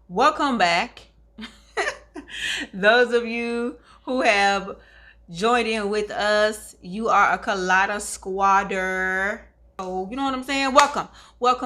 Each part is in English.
Welcome back. Those of you who have joined in with us, you are a Colada squatter. So, you know what I'm saying? Welcome,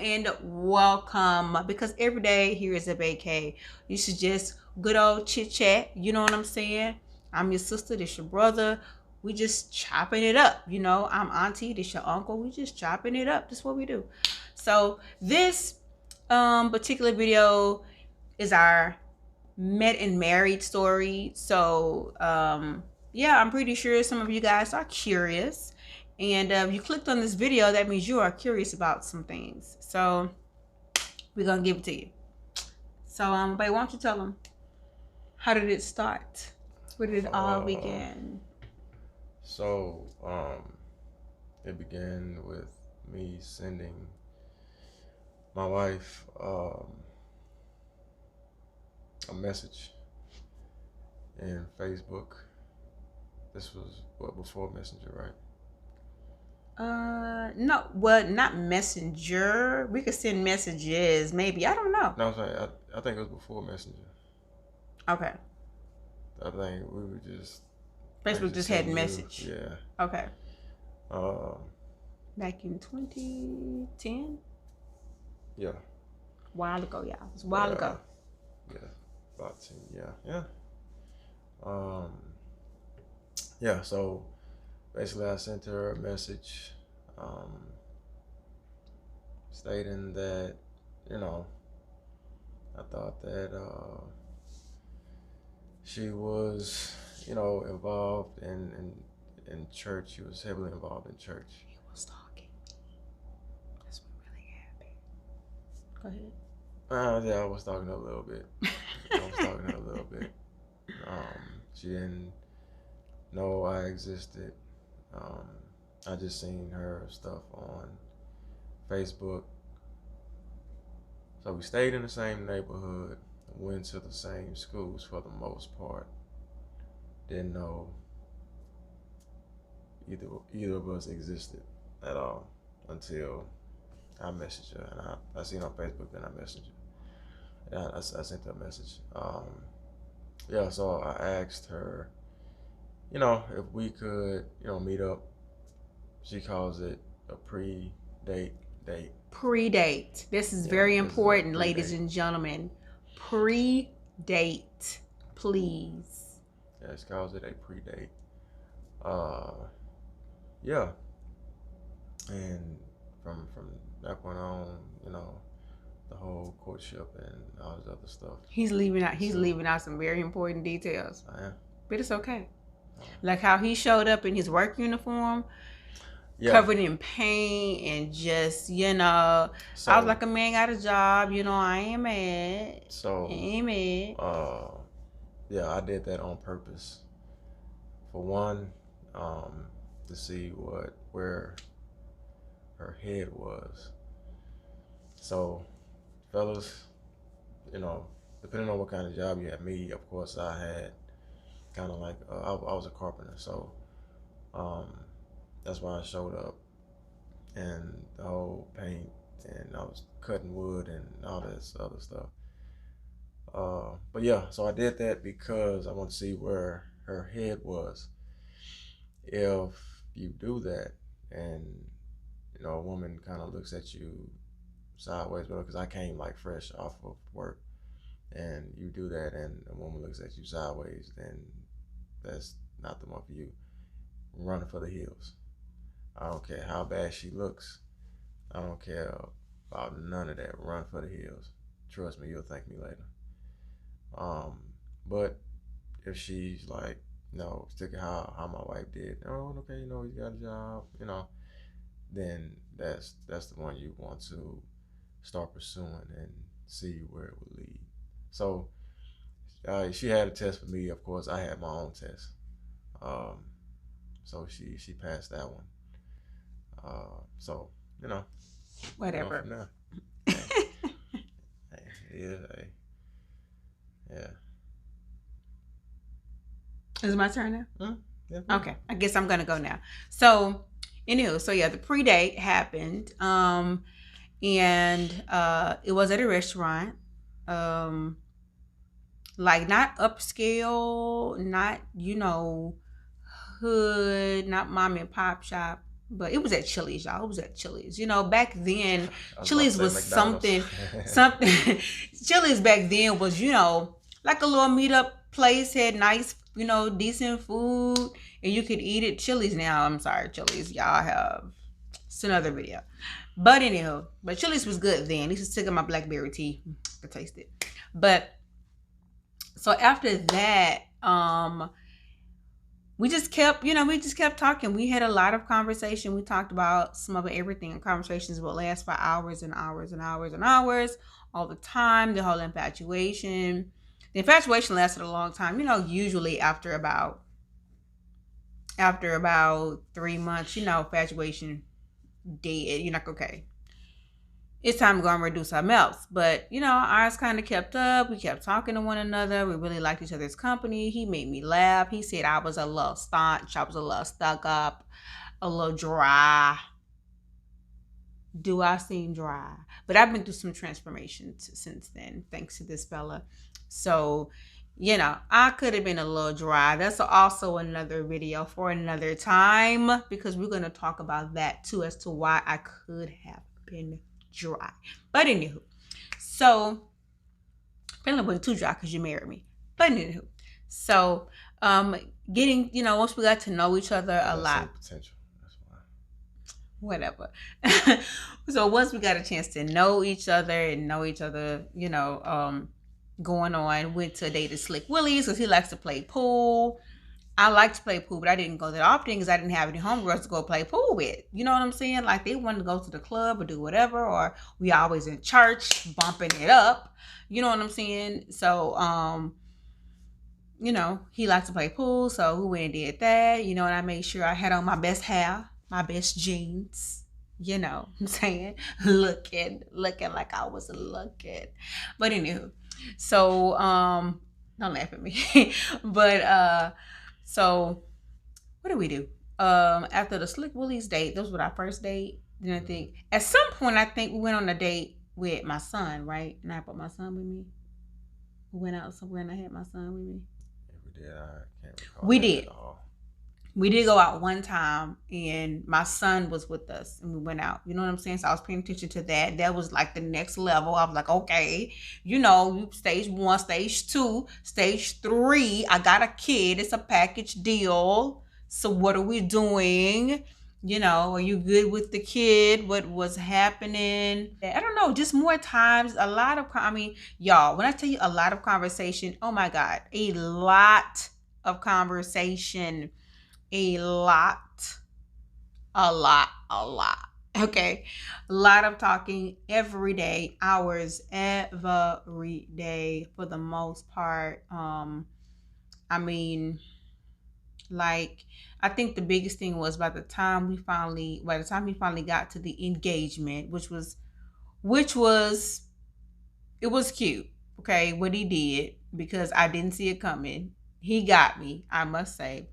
and welcome. Because every day here is a vacay. You should just good old chit chat. You know what I'm saying? I'm your sister, this your brother. We just chopping it up. I'm auntie, this your uncle. We just chopping it up. That's what we do. So this particular video is our met and married story. So yeah, I'm pretty sure some of you guys are curious, and if you clicked on this video, that means you are curious about some things. So we're gonna give it to you. So babe, why don't you tell them, how did it start? Where did it all begin? So, it began with me sending my wife a message in Facebook. This was before Messenger, right? No, well, not Messenger. We could send messages, maybe. I don't know. No, I'm sorry. I think it was before Messenger. Okay. I think we were just Facebook just had message. Yeah. Okay. Uh, Back in 2010. Yeah. While ago, y'all. It's a while ago. Yeah. About 10. Yeah. Yeah. So basically, I sent her a message, stating that, I thought that she was, involved in church. She was heavily involved in church. He was talking. That's what really happened. Go ahead. Yeah, I was talking a little bit. She didn't know I existed. I just seen her stuff on Facebook. So we stayed in the same neighborhood, went to the same schools for the most part. Didn't know either of us existed at all until I messaged her, and I seen her on Facebook, then I messaged her. And I sent her a message. Yeah, so I asked her, if we could, meet up. She calls it a pre-date date. Pre-date. This is very important, ladies and gentlemen. Pre-date, please. Yeah, she calls it a pre-date. Yeah. And from that point on, the whole courtship and all this other stuff. He's leaving out some very important details. I am. But it's okay. Like how he showed up in his work uniform, covered in paint, and just, I was like, a man got a job, I ain't mad. So I ain't mad. Yeah, I did that on purpose. For one, to see where her head was. So, fellas, depending on what kind of job you had, me, of course, I had kind of like I was a carpenter, so that's why I showed up, and the whole paint, and I was cutting wood and all this other stuff. But yeah, so I did that because I want to see where her head was. If you do that, and a woman kind of looks at you sideways, because I came like fresh off of work, and you do that, and a woman looks at you sideways, then that's not the one for you. Run for the hills. I don't care how bad she looks. I don't care about none of that. Run for the hills. Trust me, you'll thank me later. But if she's like, no, stick it how my wife did. Oh, okay, he's got a job, then that's the one you want to start pursuing and see where it would lead. So she had a test for me. Of course, I had my own test. So she passed that one. So Whatever. Hey, hey. Yeah. Is it my turn now? Yeah. Okay, I guess I'm gonna go now. So, anywho, yeah, the pre-date happened, and it was at a restaurant. like not upscale, not, hood, not mom and pop shop, but it was at Chili's, y'all. It was at Chili's. Back then, I was about to Chili's say was McDonald's. something. Chili's back then was, like a little meetup place, had nice, decent food, and you could eat it. Chili's now, I'm sorry, Chili's, y'all have, it's another video. But anyhow, but Chili's was good then. At least it's taking my blackberry tea. I could taste it. But so after that, we just kept talking. We had a lot of conversation. We talked about some of everything. Conversations would last for hours and hours and hours and hours all the time. The whole infatuation. The infatuation lasted a long time. Usually after about 3 months, infatuation dead. You're like, okay, it's time to go and redo something else. But, ours kind of kept up. We kept talking to one another. We really liked each other's company. He made me laugh. He said I was a little staunch. I was a little stuck up, a little dry. Do I seem dry? But I've been through some transformations since then, thanks to this fella. So, I could have been a little dry. That's also another video for another time, because we're going to talk about that too, as to why I could have been dry. But anywho, so apparently wasn't too dry because you married me. But anywho, so getting, once we got to know each other a lot. Potential. That's why. Whatever. So once we got a chance to know each other going on, went to a date at Slick Willie's because he likes to play pool. I like to play pool, but I didn't go that often because I didn't have any homegirls to go play pool with. You know what I'm saying? Like, they wanted to go to the club or do whatever, or we always in church bumping it up. You know what I'm saying? So, he likes to play pool, so we went and did that. And I made sure I had on my best hair, my best jeans. You know what I'm saying? Looking like I was looking. But anywho, so don't laugh at me. But so what did we do? After the Slick Willie's date, that was our first date. Then I think at some point we went on a date with my son, right? And I brought my son with me. We went out somewhere and I had my son with me. Yeah, we did. I can't recall. We did. We did go out one time and my son was with us and we went out. You know what I'm saying? So I was paying attention to that. That was like the next level. I was like, okay, stage 1, stage 2, stage 3. I got a kid. It's a package deal. So what are we doing? Are you good with the kid? What was happening? I don't know. Just more times, a lot of, y'all, when I tell you a lot of conversation, oh my God, a lot of conversation. A lot. Okay. A lot of talking every day, hours every day for the most part. I think the biggest thing was by the time he finally got to the engagement, which was it was cute. Okay, what he did, because I didn't see it coming. He got me, I must say,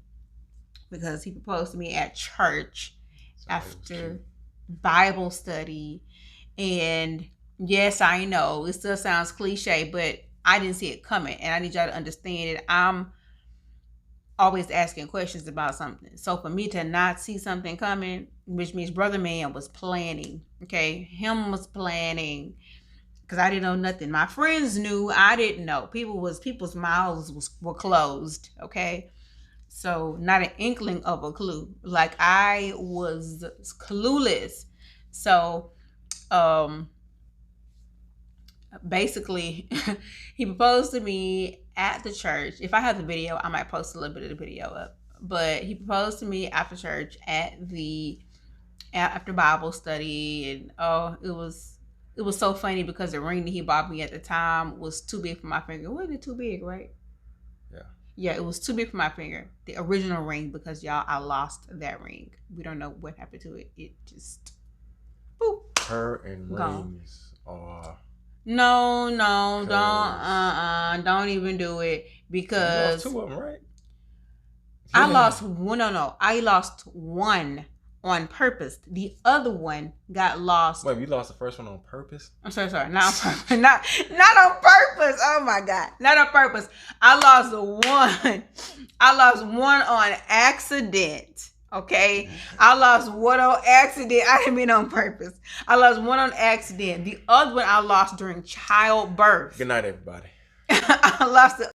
because he proposed to me at church after Bible study. And yes, I know it still sounds cliche, but I didn't see it coming. And I need y'all to understand that I'm always asking questions about something. So for me to not see something coming, which means brother man was planning. Okay, him was planning, because I didn't know nothing. My friends knew, I didn't know. People's mouths were closed. Okay. So not an inkling of a clue. Like, I was clueless. So basically he proposed to me at the church. If I have the video, I might post a little bit of the video up. But he proposed to me after church after Bible study. And it was so funny because the ring that he bought me at the time was too big for my finger. Wasn't it too big, right? Yeah, it was too big for my finger. The original ring, because y'all, I lost that ring. We don't know what happened to it. It just, boop. Her and rings are. No, don't even do it, because you lost 2 of them, right? I lost one. No, I lost one on purpose. The other one got lost. Wait, you lost the first one on purpose? I'm sorry, not on purpose. Not on purpose. Oh my God. Not on purpose. I lost one. I lost one on accident. Okay. I lost one on accident. I didn't mean on purpose. I lost one on accident. The other one I lost during childbirth. Good night, everybody. I lost the